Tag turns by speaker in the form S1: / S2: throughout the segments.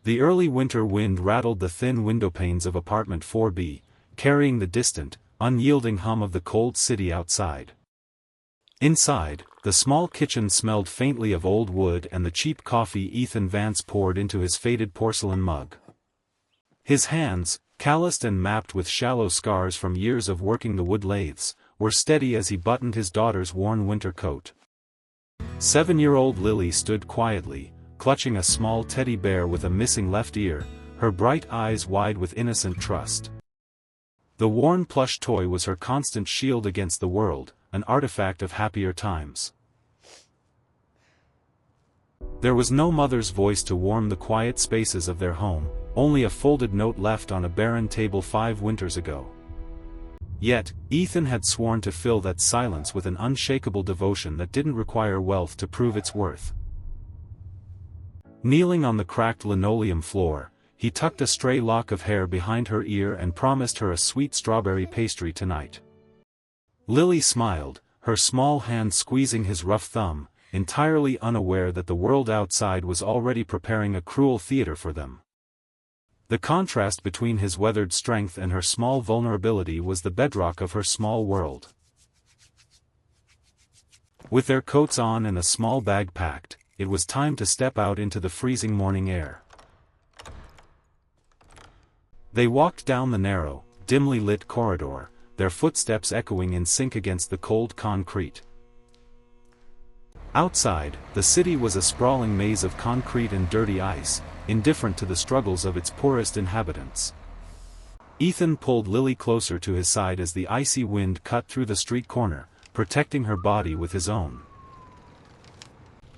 S1: The early winter wind rattled the thin windowpanes of apartment 4B, carrying the distant, unyielding hum of the cold city outside. Inside, the small kitchen smelled faintly of old wood and the cheap coffee Vance poured into his faded porcelain mug. His hands, calloused and mapped with shallow scars from years of working the wood lathes, were steady as he buttoned his daughter's worn winter coat. 7-year-old Lily stood quietly, clutching a small teddy bear with a missing left ear, her bright eyes wide with innocent trust. The worn plush toy was her constant shield against the world, an artifact of happier times. There was no mother's voice to warm the quiet spaces of their home, only a folded note left on a barren table 5 winters ago. Yet, Ethan had sworn to fill that silence with an unshakable devotion that didn't require wealth to prove its worth. Kneeling on the cracked linoleum floor, he tucked a stray lock of hair behind her ear and promised her a sweet strawberry pastry tonight. Lily smiled, her small hand squeezing his rough thumb, entirely unaware that the world outside was already preparing a cruel theater for them. The contrast between his weathered strength and her small vulnerability was the bedrock of her small world. With their coats on and a small bag packed, it was time to step out into the freezing morning air. They walked down the narrow, dimly lit corridor, their footsteps echoing in sync against the cold concrete. Outside, the city was a sprawling maze of concrete and dirty ice, indifferent to the struggles of its poorest inhabitants. Ethan pulled Lily closer to his side as the icy wind cut through the street corner, protecting her body with his own.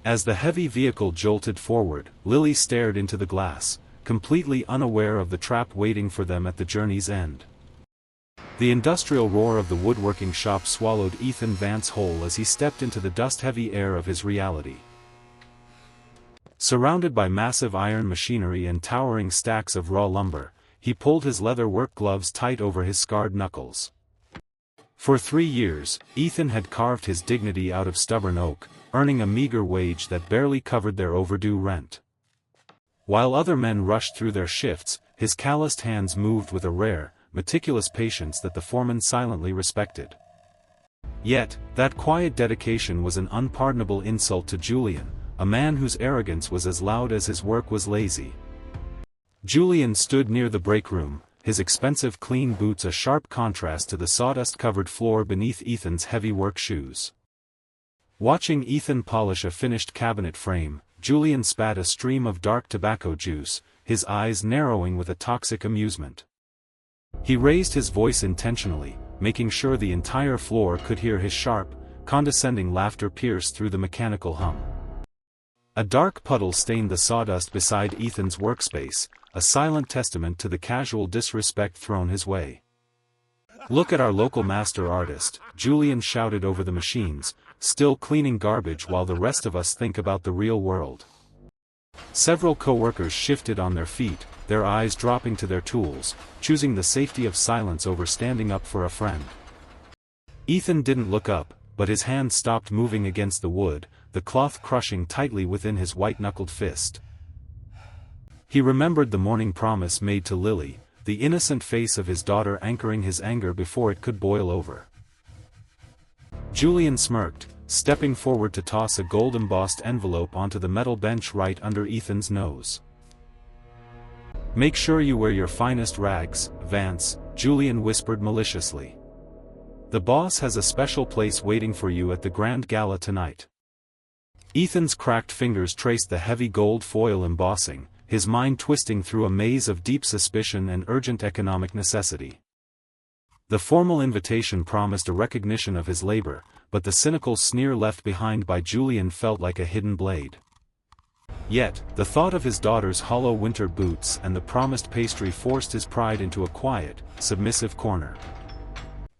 S1: As the heavy vehicle jolted forward, Lily stared into the glass, completely unaware of the trap waiting for them at the journey's end. The industrial roar of the woodworking shop swallowed Ethan Vance whole as he stepped into the dust-heavy air of his reality. Surrounded by massive iron machinery and towering stacks of raw lumber, he pulled his leather work gloves tight over his scarred knuckles. For 3 years, Ethan had carved his dignity out of stubborn oak, earning a meager wage that barely covered their overdue rent. While other men rushed through their shifts, his calloused hands moved with a rare, meticulous patience that the foreman silently respected. Yet, that quiet dedication was an unpardonable insult to Julian, a man whose arrogance was as loud as his work was lazy. Julian stood near the break room, his expensive clean boots a sharp contrast to the sawdust-covered floor beneath Ethan's heavy work shoes. Watching Ethan polish a finished cabinet frame, Julian spat a stream of dark tobacco juice, his eyes narrowing with a toxic amusement. He raised his voice intentionally, making sure the entire floor could hear his sharp, condescending laughter pierce through the mechanical hum. A dark puddle stained the sawdust beside Ethan's workspace, a silent testament to the casual disrespect thrown his way. "Look at our local master artist," Julian shouted over the machines, still cleaning garbage while the rest of us think about the real world. Several coworkers shifted on their feet, their eyes dropping to their tools, choosing the safety of silence over standing up for a friend. Ethan didn't look up, but his hand stopped moving against the wood, the cloth crushing tightly within his white-knuckled fist. He remembered the morning promise made to Lily, the innocent face of his daughter anchoring his anger before it could boil over. Julian smirked, stepping forward to toss a gold-embossed envelope onto the metal bench right under Ethan's nose. "Make sure you wear your finest rags, Vance," Julian whispered maliciously. "The boss has a special place waiting for you at the Grand Gala tonight." Ethan's cracked fingers traced the heavy gold foil embossing, his mind twisting through a maze of deep suspicion and urgent economic necessity. The formal invitation promised a recognition of his labor, but the cynical sneer left behind by Julian felt like a hidden blade. Yet, the thought of his daughter's hollow winter boots and the promised pastry forced his pride into a quiet, submissive corner.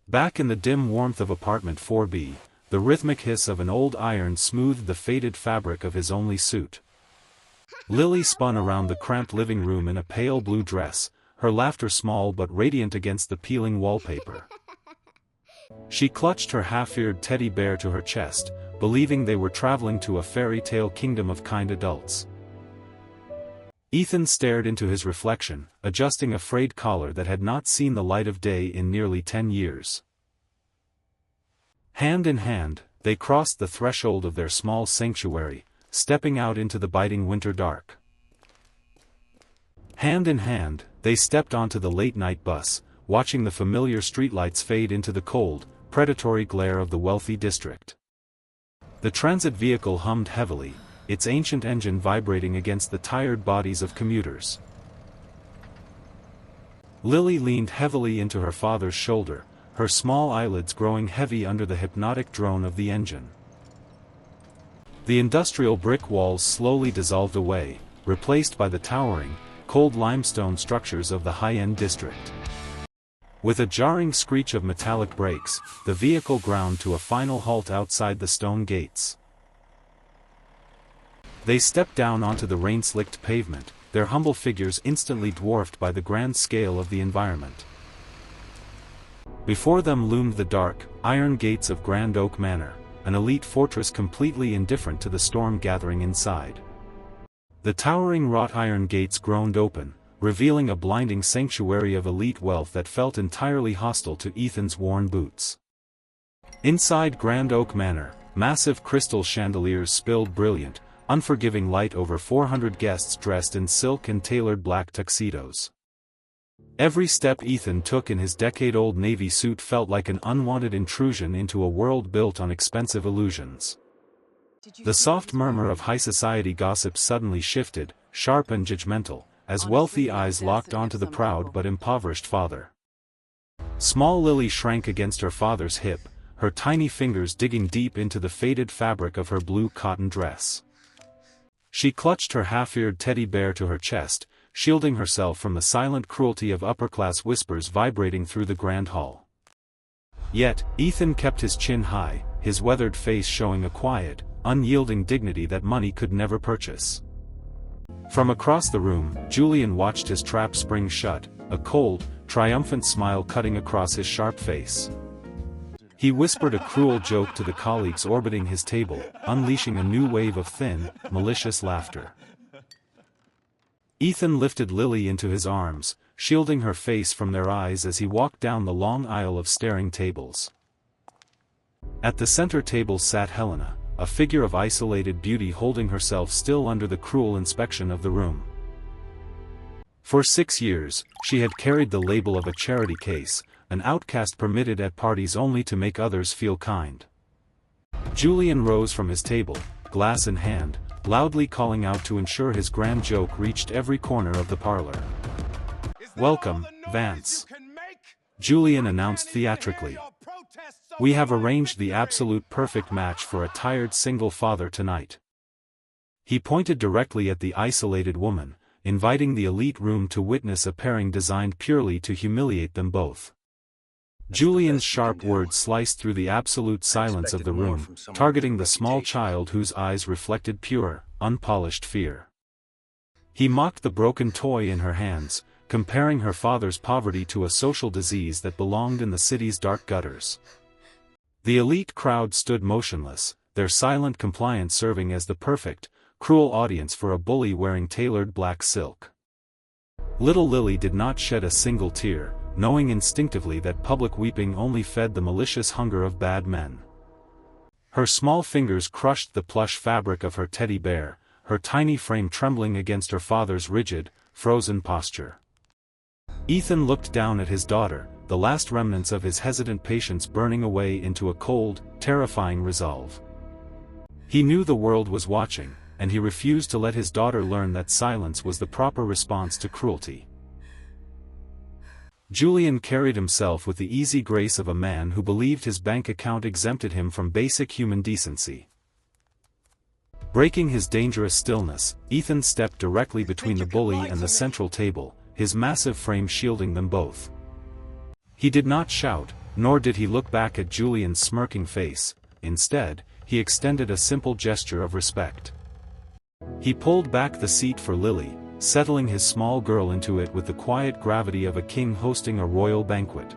S1: Back in the dim warmth of apartment 4B, the rhythmic hiss of an old iron smoothed the faded fabric of his only suit. Lily spun around the cramped living room in a pale blue dress, her laughter small but radiant against the peeling wallpaper. She clutched her half-eared teddy bear to her chest, believing they were traveling to a fairy tale kingdom of kind adults. Ethan stared into his reflection, adjusting a frayed collar that had not seen the light of day in nearly 10 years. Hand in hand, they crossed the threshold of their small sanctuary, stepping out into the biting winter dark. Hand in hand, they stepped onto the late-night bus, watching the familiar streetlights fade into the cold, predatory glare of the wealthy district. The transit vehicle hummed heavily, its ancient engine vibrating against the tired bodies of commuters. Lily leaned heavily into her father's shoulder, her small eyelids growing heavy under the hypnotic drone of the engine. The industrial brick walls slowly dissolved away, replaced by the towering, cold limestone structures of the high-end district. With a jarring screech of metallic brakes, the vehicle ground to a final halt outside the stone gates. They stepped down onto the rain-slicked pavement, their humble figures instantly dwarfed by the grand scale of the environment. Before them loomed the dark, iron gates of Grand Oak Manor, an elite fortress completely indifferent to the storm gathering inside. The towering wrought iron gates groaned open, revealing a blinding sanctuary of elite wealth that felt entirely hostile to Ethan's worn boots. Inside Grand Oak Manor, massive crystal chandeliers spilled brilliant, unforgiving light over 400 guests dressed in silk and tailored black tuxedos. Every step Ethan took in his decade-old navy suit felt like an unwanted intrusion into a world built on expensive illusions. The soft murmur of high society gossip suddenly shifted, sharp and judgmental, as wealthy eyes locked onto the proud but impoverished father. Small Lily shrank against her father's hip, her tiny fingers digging deep into the faded fabric of her blue cotton dress. She clutched her half-eared teddy bear to her chest, shielding herself from the silent cruelty of upper-class whispers vibrating through the grand hall. Yet, Ethan kept his chin high, his weathered face showing a quiet, unyielding dignity that money could never purchase. From across the room, Julian watched his trap spring shut, a cold, triumphant smile cutting across his sharp face. He whispered a cruel joke to the colleagues orbiting his table, unleashing a new wave of thin, malicious laughter. Ethan lifted Lily into his arms, shielding her face from their eyes as he walked down the long aisle of staring tables. At the center table sat Helena, a figure of isolated beauty holding herself still under the cruel inspection of the room. For 6 years, she had carried the label of a charity case, an outcast permitted at parties only to make others feel kind. Julian rose from his table, glass in hand, loudly calling out to ensure his grand joke reached every corner of the parlor. "Welcome, Vance," Julian announced theatrically. "We have arranged the absolute perfect match for a tired single father tonight." He pointed directly at the isolated woman, inviting the elite room to witness a pairing designed purely to humiliate them both. Julian's sharp words sliced through the absolute silence of the room, targeting the small child whose eyes reflected pure, unpolished fear. He mocked the broken toy in her hands, comparing her father's poverty to a social disease that belonged in the city's dark gutters. The elite crowd stood motionless, their silent compliance serving as the perfect, cruel audience for a bully wearing tailored black silk. Little Lily did not shed a single tear, knowing instinctively that public weeping only fed the malicious hunger of bad men. Her small fingers crushed the plush fabric of her teddy bear, her tiny frame trembling against her father's rigid, frozen posture. Ethan looked down at his daughter, the last remnants of his hesitant patience burning away into a cold, terrifying resolve. He knew the world was watching, and he refused to let his daughter learn that silence was the proper response to cruelty. Julian carried himself with the easy grace of a man who believed his bank account exempted him from basic human decency. Breaking his dangerous stillness, Ethan stepped directly between the bully and the central table, his massive frame shielding them both. He did not shout, nor did he look back at Julian's smirking face. Instead, he extended a simple gesture of respect. He pulled back the seat for Lily, settling his small girl into it with the quiet gravity of a king hosting a royal banquet.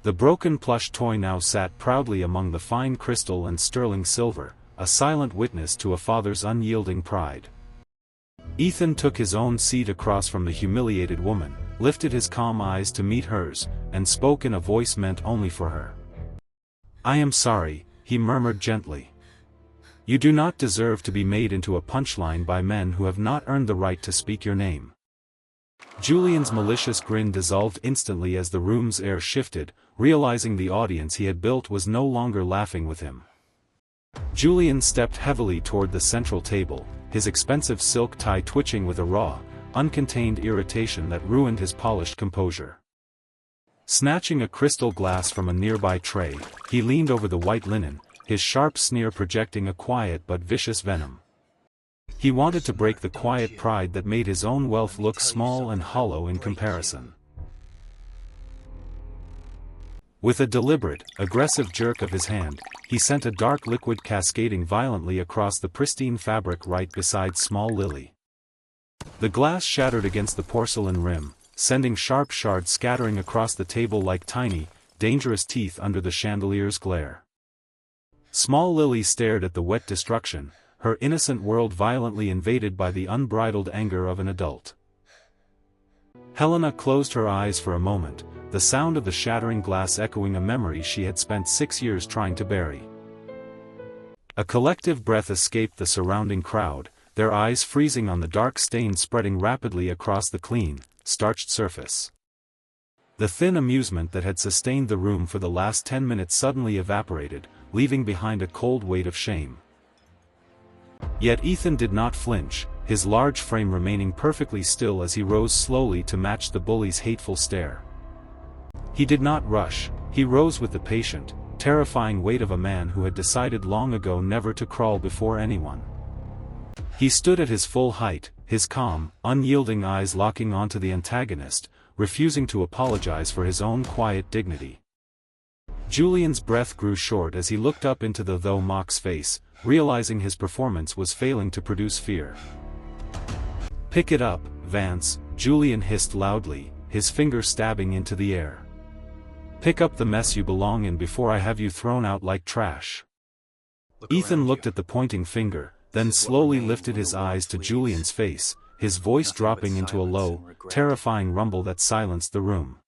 S1: The broken plush toy now sat proudly among the fine crystal and sterling silver, a silent witness to a father's unyielding pride. Ethan took his own seat across from the humiliated woman, lifted his calm eyes to meet hers, and spoke in a voice meant only for her. "I am sorry," he murmured gently. "You do not deserve to be made into a punchline by men who have not earned the right to speak your name." Julian's malicious grin dissolved instantly as the room's air shifted, realizing the audience he had built was no longer laughing with him. Julian stepped heavily toward the central table, his expensive silk tie twitching with a raw, uncontained irritation that ruined his polished composure. Snatching a crystal glass from a nearby tray, he leaned over the white linen, his sharp sneer projecting a quiet but vicious venom. He wanted to break the quiet pride that made his own wealth look small and hollow in comparison. With a deliberate, aggressive jerk of his hand, he sent a dark liquid cascading violently across the pristine fabric right beside small Lily. The glass shattered against the porcelain rim, sending sharp shards scattering across the table like tiny, dangerous teeth under the chandelier's glare. Small Lily stared at the wet destruction, her innocent world violently invaded by the unbridled anger of an adult. Helena closed her eyes for a moment, the sound of the shattering glass echoing a memory she had spent 6 years trying to bury. A collective breath escaped the surrounding crowd, their eyes freezing on the dark stain spreading rapidly across the clean, starched surface. The thin amusement that had sustained the room for the last 10 minutes suddenly evaporated, leaving behind a cold weight of shame. Yet Ethan did not flinch, his large frame remaining perfectly still as he rose slowly to match the bully's hateful stare. He did not rush, he rose with the patient, terrifying weight of a man who had decided long ago never to crawl before anyone. He stood at his full height, his calm, unyielding eyes locking onto the antagonist, refusing to apologize for his own quiet dignity. Julian's breath grew short as he looked up into the though mock's face, realizing his performance was failing to produce fear. "Pick it up, Vance," Julian hissed loudly, his finger stabbing into the air. "Pick up the mess you belong in before I have you thrown out like trash." Ethan looked at the pointing finger, then slowly lifted his eyes to Julian's face, his voice dropping into a low, terrifying rumble that silenced the room.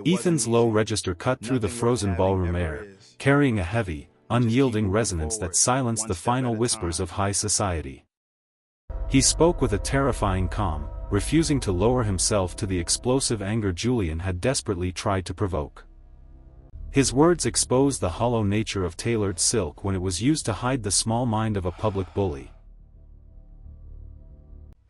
S1: Ethan's low register cut through the frozen ballroom air, carrying a heavy, unyielding resonance that silenced the final whispers of high society. He spoke with a terrifying calm, refusing to lower himself to the explosive anger Julian had desperately tried to provoke. His words exposed the hollow nature of tailored silk when it was used to hide the small mind of a public bully.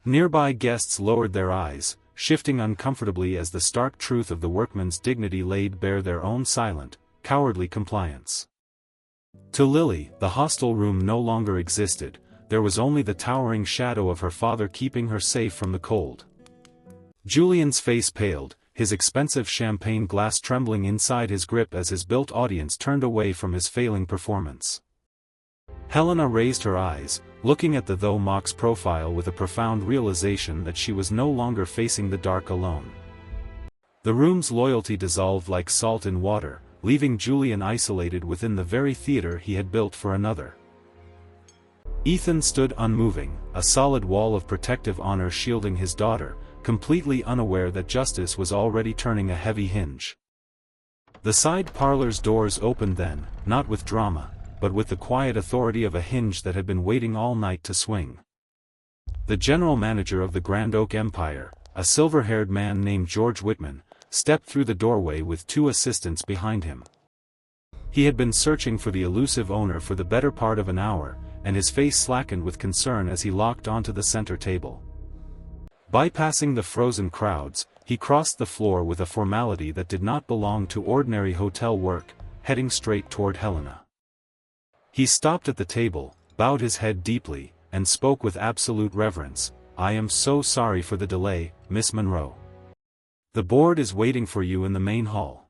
S1: Nearby guests lowered their eyes, shifting uncomfortably as the stark truth of the workman's dignity laid bare their own silent, cowardly compliance. To Lily, the hostel room no longer existed, there was only the towering shadow of her father keeping her safe from the cold. Julian's face paled, his expensive champagne glass trembling inside his grip as his built audience turned away from his failing performance. Helena raised her eyes, looking at the though mock's profile with a profound realization that she was no longer facing the dark alone. The room's loyalty dissolved like salt in water, leaving Julian isolated within the very theater he had built for another. Ethan stood unmoving, a solid wall of protective honor shielding his daughter, completely unaware that justice was already turning a heavy hinge. The side parlor's doors opened then, not with drama, but with the quiet authority of a hinge that had been waiting all night to swing. The general manager of the Grand Oak Empire, a silver-haired man named George Whitman, stepped through the doorway with 2 assistants behind him. He had been searching for the elusive owner for the better part of an hour, and his face slackened with concern as he locked onto the center table. Bypassing the frozen crowds, he crossed the floor with a formality that did not belong to ordinary hotel work, heading straight toward Helena. He stopped at the table, bowed his head deeply, and spoke with absolute reverence. "I am so sorry for the delay, Miss Monroe. The board is waiting for you in the main hall."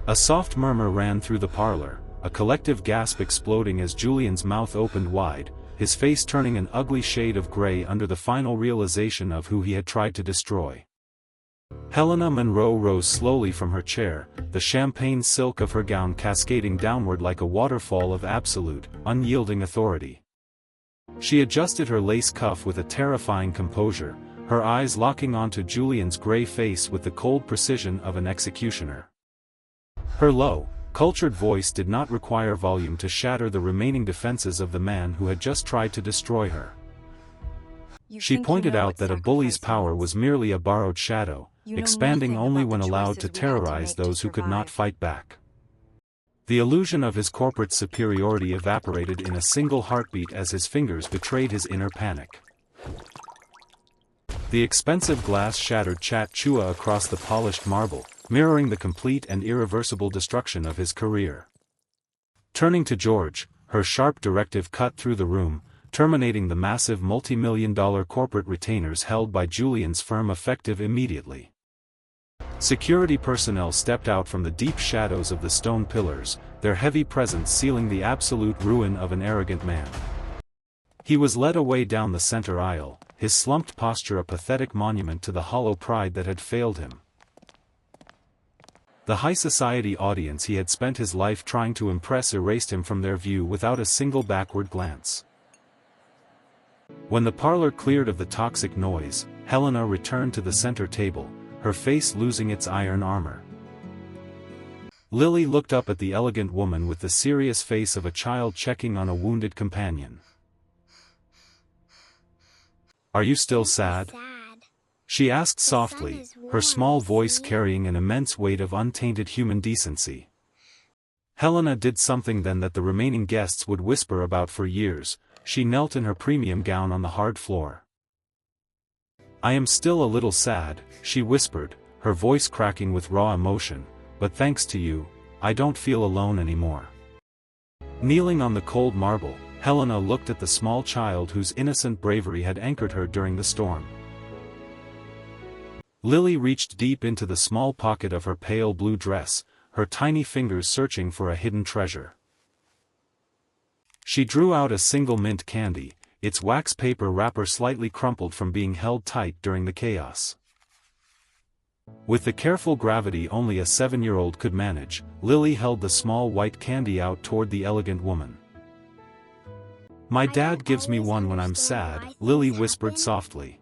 S1: A soft murmur ran through the parlor, a collective gasp exploding as Julian's mouth opened wide, his face turning an ugly shade of gray under the final realization of who he had tried to destroy. Helena Monroe rose slowly from her chair, the champagne silk of her gown cascading downward like a waterfall of absolute, unyielding authority. She adjusted her lace cuff with a terrifying composure, her eyes locking onto Julian's gray face with the cold precision of an executioner. Her low, cultured voice did not require volume to shatter the remaining defenses of the man who had just tried to destroy her. She pointed out that a bully's power was merely a borrowed shadow, expanding only when allowed to terrorize those who could not fight back. The illusion of his corporate superiority evaporated in a single heartbeat as his fingers betrayed his inner panic. The expensive glass shattered Chat-Chua across the polished marble, mirroring the complete and irreversible destruction of his career. Turning to George, her sharp directive cut through the room, terminating the massive multi-million-dollar corporate retainers held by Julian's firm effective immediately. Security personnel stepped out from the deep shadows of the stone pillars, their heavy presence sealing the absolute ruin of an arrogant man. He was led away down the center aisle, his slumped posture a pathetic monument to the hollow pride that had failed him. The high society audience he had spent his life trying to impress erased him from their view without a single backward glance. When the parlor cleared of the toxic noise, Helena returned to the center table, her face losing its iron armor. Lily looked up at the elegant woman with the serious face of a child checking on a wounded companion. "Are you still sad?" she asked softly, her small voice carrying an immense weight of untainted human decency. Helena did something then that the remaining guests would whisper about for years. She knelt in her premium gown on the hard floor. "I am still a little sad," she whispered, her voice cracking with raw emotion, "but thanks to you, I don't feel alone anymore." Kneeling on the cold marble, Helena looked at the small child whose innocent bravery had anchored her during the storm. Lily reached deep into the small pocket of her pale blue dress, her tiny fingers searching for a hidden treasure. She drew out a single mint candy, its wax paper wrapper slightly crumpled from being held tight during the chaos. With the careful gravity only a 7-year-old could manage, Lily held the small white candy out toward the elegant woman. "My dad gives me one when I'm sad," Lily whispered softly.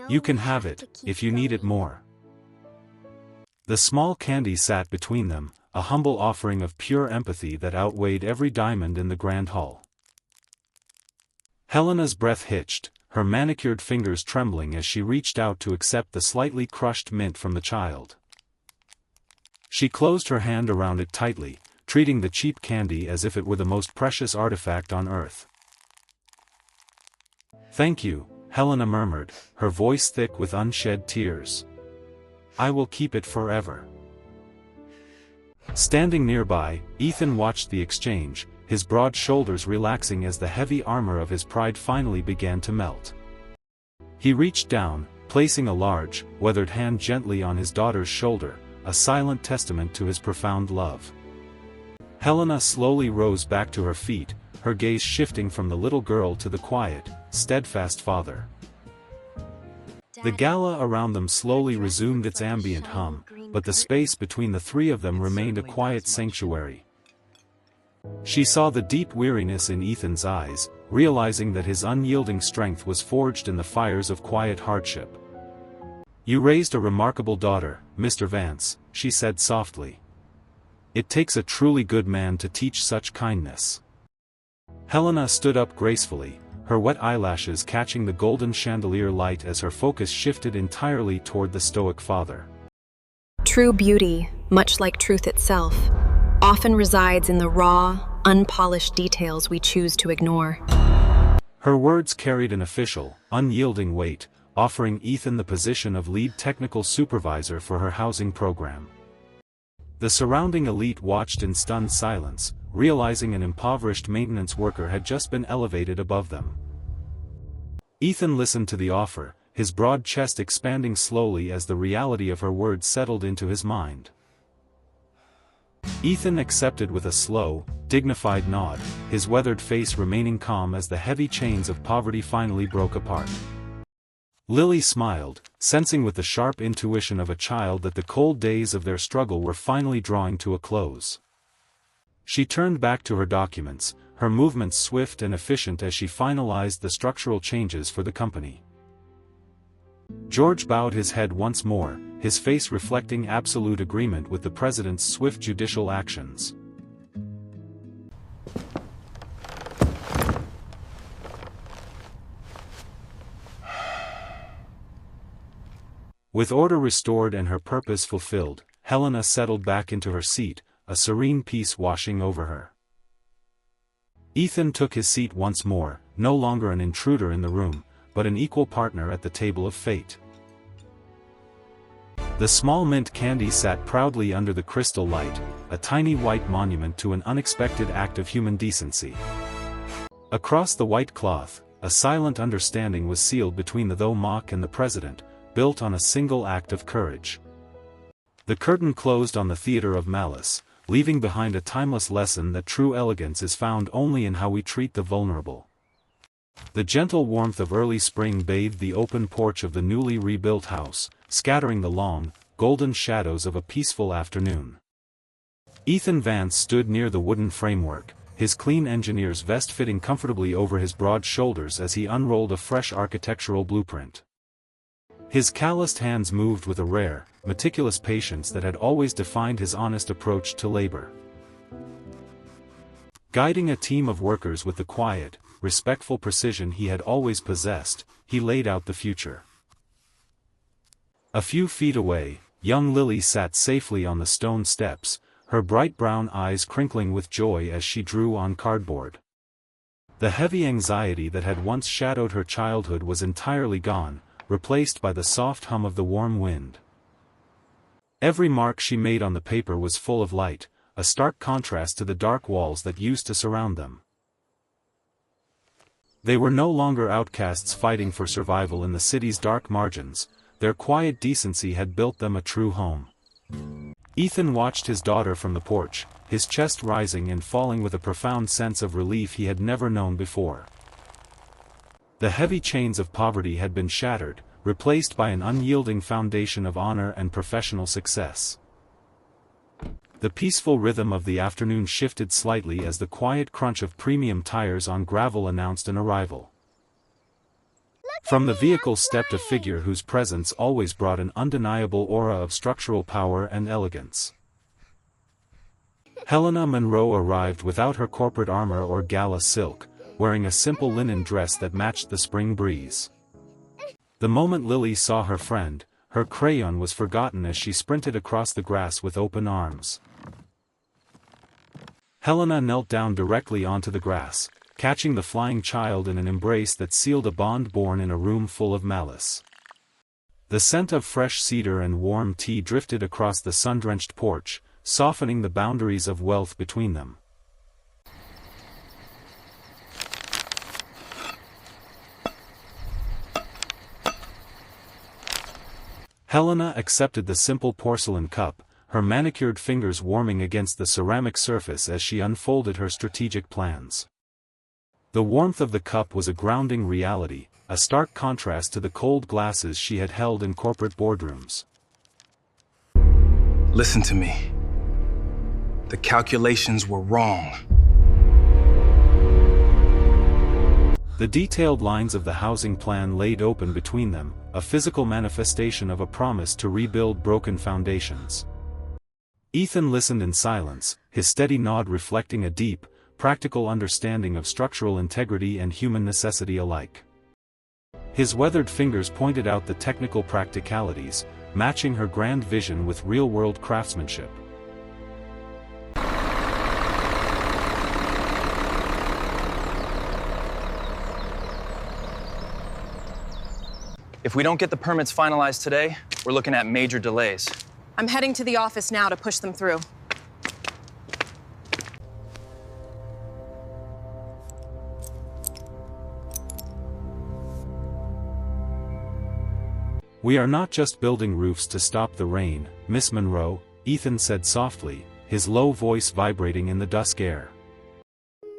S1: "You can have it, if you need it more." The small candy sat between them, a humble offering of pure empathy that outweighed every diamond in the grand hall. Helena's breath hitched, her manicured fingers trembling as she reached out to accept the slightly crushed mint from the child. She closed her hand around it tightly, treating the cheap candy as if it were the most precious artifact on earth. "Thank you," Helena murmured, her voice thick with unshed tears. "I will keep it forever." Standing nearby, Ethan watched the exchange, his broad shoulders relaxing as the heavy armor of his pride finally began to melt. He reached down, placing a large, weathered hand gently on his daughter's shoulder, a silent testament to his profound love. Helena slowly rose back to her feet, her gaze shifting from the little girl to the quiet, steadfast father. The gala around them slowly resumed its ambient hum, but the space between the three of them remained a quiet sanctuary. She saw the deep weariness in Ethan's eyes, realizing that his unyielding strength was forged in the fires of quiet hardship. "You raised a remarkable daughter, Mr. Vance," she said softly. "It takes a truly good man to teach such kindness." Helena stood up gracefully, her wet eyelashes catching the golden chandelier light as her focus shifted entirely toward the stoic father.
S2: True beauty, much like truth itself, often resides in the raw, unpolished details we choose to ignore.
S1: Her words carried an official, unyielding weight, offering Ethan the position of lead technical supervisor for her housing program. The surrounding elite watched in stunned silence, realizing an impoverished maintenance worker had just been elevated above them. Ethan listened to the offer, his broad chest expanding slowly as the reality of her words settled into his mind. Ethan accepted with a slow, dignified nod, his weathered face remaining calm as the heavy chains of poverty finally broke apart. Lily smiled, sensing with the sharp intuition of a child that the cold days of their struggle were finally drawing to a close. She turned back to her documents, her movements swift and efficient as she finalized the structural changes for the company. George bowed his head once more, his face reflecting absolute agreement with the president's swift judicial actions. With order restored and her purpose fulfilled, Helena settled back into her seat, a serene peace washing over her. Ethan took his seat once more, no longer an intruder in the room, but an equal partner at the table of fate. The small mint candy sat proudly under the crystal light, a tiny white monument to an unexpected act of human decency. Across the white cloth, a silent understanding was sealed between the though mock and the president, built on a single act of courage. The curtain closed on the theater of malice, leaving behind a timeless lesson that true elegance is found only in how we treat the vulnerable. The gentle warmth of early spring bathed the open porch of the newly rebuilt house, scattering the long, golden shadows of a peaceful afternoon. Ethan Vance stood near the wooden framework, his clean engineer's vest fitting comfortably over his broad shoulders as he unrolled a fresh architectural blueprint. His calloused hands moved with a rare, meticulous patience that had always defined his honest approach to labor. Guiding a team of workers with the quiet, respectful precision he had always possessed, he laid out the future. A few feet away, young Lily sat safely on the stone steps, her bright brown eyes crinkling with joy as she drew on cardboard. The heavy anxiety that had once shadowed her childhood was entirely gone, replaced by the soft hum of the warm wind. Every mark she made on the paper was full of light, a stark contrast to the dark walls that used to surround them. They were no longer outcasts fighting for survival in the city's dark margins, their quiet decency had built them a true home. Ethan watched his daughter from the porch, his chest rising and falling with a profound sense of relief he had never known before. The heavy chains of poverty had been shattered, replaced by an unyielding foundation of honor and professional success. The peaceful rhythm of the afternoon shifted slightly as the quiet crunch of premium tires on gravel announced an arrival. From the vehicle stepped a figure whose presence always brought an undeniable aura of structural power and elegance. Helena Monroe arrived without her corporate armor or gala silk, wearing a simple linen dress that matched the spring breeze. The moment Lily saw her friend, her crayon was forgotten as she sprinted across the grass with open arms. Helena knelt down directly onto the grass, catching the flying child in an embrace that sealed a bond born in a room full of malice. The scent of fresh cedar and warm tea drifted across the sun-drenched porch, softening the boundaries of wealth between them. Helena accepted the simple porcelain cup, her manicured fingers warming against the ceramic surface as she unfolded her strategic plans. The warmth of the cup was a grounding reality, a stark contrast to the cold glasses she had held in corporate boardrooms.
S3: Listen to me. The calculations were wrong.
S1: The detailed lines of the housing plan laid open between them, a physical manifestation of a promise to rebuild broken foundations. Ethan listened in silence, his steady nod reflecting a deep, practical understanding of structural integrity and human necessity alike. His weathered fingers pointed out the technical practicalities, matching her grand vision with real-world craftsmanship.
S4: If we don't get the permits finalized today, we're looking at major delays.
S5: I'm heading to the office now to push them through.
S1: We are not just building roofs to stop the rain, Miss Monroe, Ethan said softly, his low voice vibrating in the dusk air.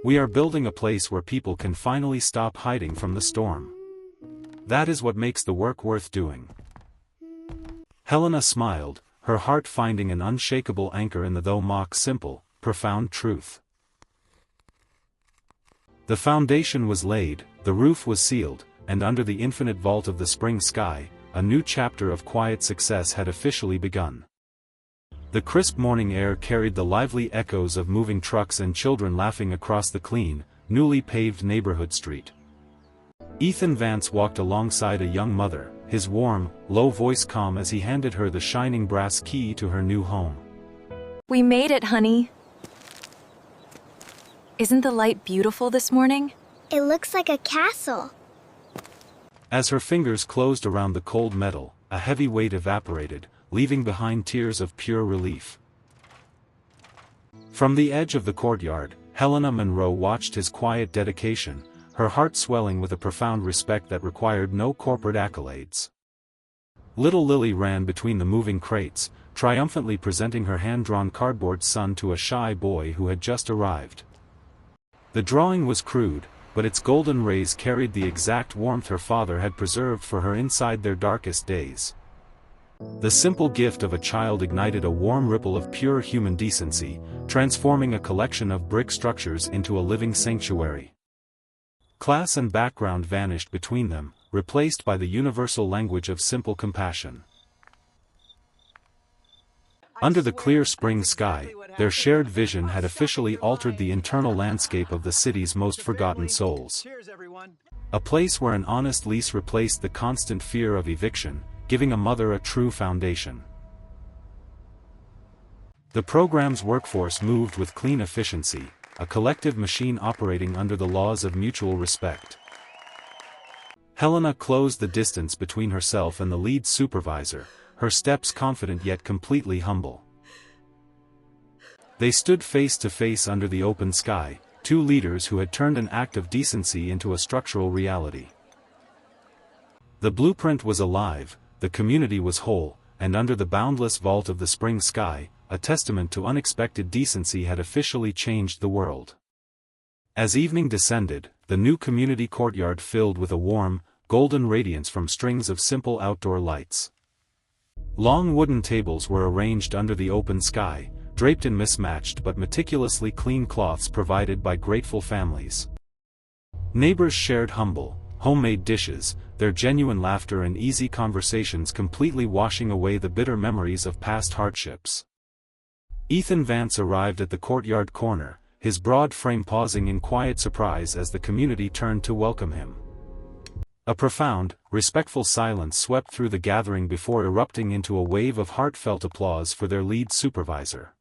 S1: We are building a place where people can finally stop hiding from the storm. That is what makes the work worth doing. Helena smiled, her heart finding an unshakable anchor in the though mock simple, profound truth. The foundation was laid, the roof was sealed, and under the infinite vault of the spring sky, a new chapter of quiet success had officially begun. The crisp morning air carried the lively echoes of moving trucks and children laughing across the clean, newly paved neighborhood street. Ethan Vance walked alongside a young mother, his warm, low voice calm as he handed her the shining brass key to her new home.
S2: We made it, honey. Isn't the light beautiful this morning?
S6: It looks like a castle.
S1: As her fingers closed around the cold metal, a heavy weight evaporated, leaving behind tears of pure relief. From the edge of the courtyard, Helena Monroe watched his quiet dedication, her heart swelling with a profound respect that required no corporate accolades. Little Lily ran between the moving crates, triumphantly presenting her hand-drawn cardboard son to a shy boy who had just arrived. The drawing was crude, but its golden rays carried the exact warmth her father had preserved for her inside their darkest days. The simple gift of a child ignited a warm ripple of pure human decency, transforming a collection of brick structures into a living sanctuary. Class and background vanished between them, replaced by the universal language of simple compassion. Under the clear spring sky, their shared vision had officially altered the internal landscape of the city's most forgotten souls. A place where an honest lease replaced the constant fear of eviction, giving a mother a true foundation. The program's workforce moved with clean efficiency, a collective machine operating under the laws of mutual respect. Helena closed the distance between herself and the lead supervisor, her steps confident yet completely humble. They stood face to face under the open sky, two leaders who had turned an act of decency into a structural reality. The blueprint was alive, the community was whole, and under the boundless vault of the spring sky, a testament to unexpected decency had officially changed the world. As evening descended, the new community courtyard filled with a warm, golden radiance from strings of simple outdoor lights. Long wooden tables were arranged under the open sky, draped in mismatched but meticulously clean cloths provided by grateful families. Neighbors shared humble, homemade dishes, their genuine laughter and easy conversations completely washing away the bitter memories of past hardships. Ethan Vance arrived at the courtyard corner, his broad frame pausing in quiet surprise as the community turned to welcome him. A profound, respectful silence swept through the gathering before erupting into a wave of heartfelt applause for their lead supervisor.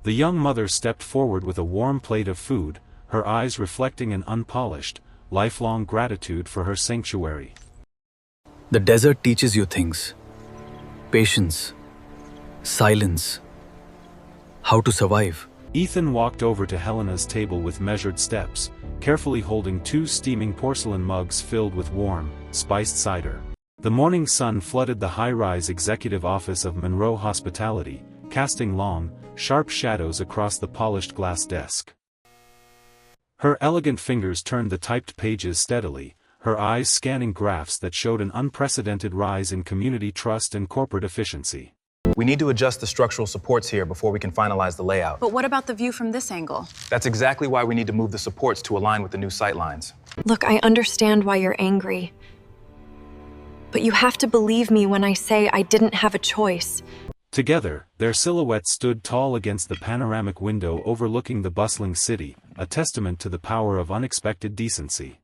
S1: The young mother stepped forward with a warm plate of food, her eyes reflecting an unpolished, lifelong gratitude for her sanctuary.
S7: The desert teaches you things. Patience. Silence. How to survive.
S1: Ethan walked over to Helena's table with measured steps, carefully holding two steaming porcelain mugs filled with warm, spiced cider. The morning sun flooded the high-rise executive office of Monroe Hospitality, casting long, sharp shadows across the polished glass desk. Her elegant fingers turned the typed pages steadily, her eyes scanning graphs that showed an unprecedented rise in community trust and corporate efficiency.
S4: We need to adjust the structural supports here before we can finalize the layout.
S5: But what about the view from this angle?
S4: That's exactly why we need to move the supports to align with the new sight lines.
S2: Look, I understand why you're angry. But you have to believe me when I say I didn't have a choice.
S1: Together, their silhouettes stood tall against the panoramic window overlooking the bustling city, a testament to the power of unexpected decency.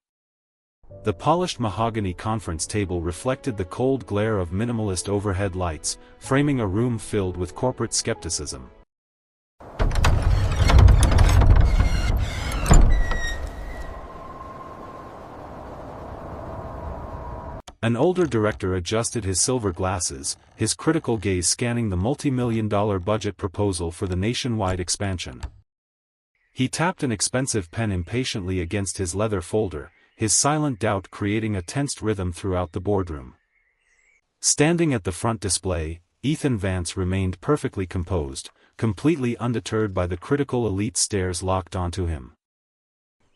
S1: The polished mahogany conference table reflected the cold glare of minimalist overhead lights, framing a room filled with corporate skepticism. An older director adjusted his silver glasses, his critical gaze scanning the multi-million-dollar budget proposal for the nationwide expansion. He tapped an expensive pen impatiently against his leather folder, his silent doubt creating a tensed rhythm throughout the boardroom. Standing at the front display, Ethan Vance remained perfectly composed, completely undeterred by the critical elite stares locked onto him.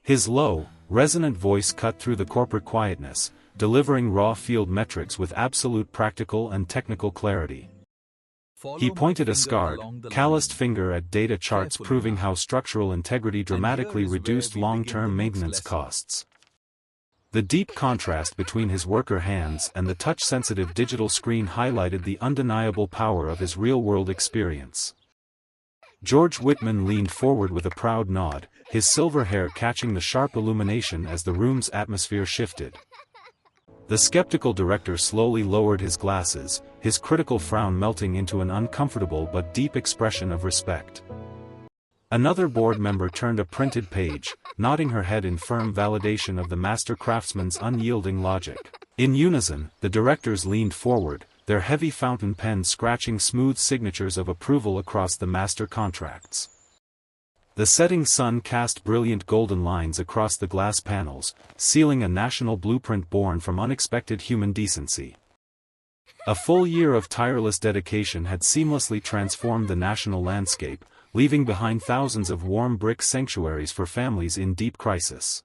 S1: His low, resonant voice cut through the corporate quietness, delivering raw field metrics with absolute practical and technical clarity. He pointed a scarred, calloused finger at data charts proving how structural integrity dramatically reduced long-term maintenance costs. The deep contrast between his worker hands and the touch-sensitive digital screen highlighted the undeniable power of his real-world experience. George Whitman leaned forward with a proud nod, his silver hair catching the sharp illumination as the room's atmosphere shifted. The skeptical director slowly lowered his glasses, his critical frown melting into an uncomfortable but deep expression of respect. Another board member turned a printed page, nodding her head in firm validation of the master craftsman's unyielding logic. In unison, the directors leaned forward, their heavy fountain pens scratching smooth signatures of approval across the master contracts. The setting sun cast brilliant golden lines across the glass panels, sealing a national blueprint born from unexpected human decency. A full year of tireless dedication had seamlessly transformed the national landscape, leaving behind thousands of warm brick sanctuaries for families in deep crisis.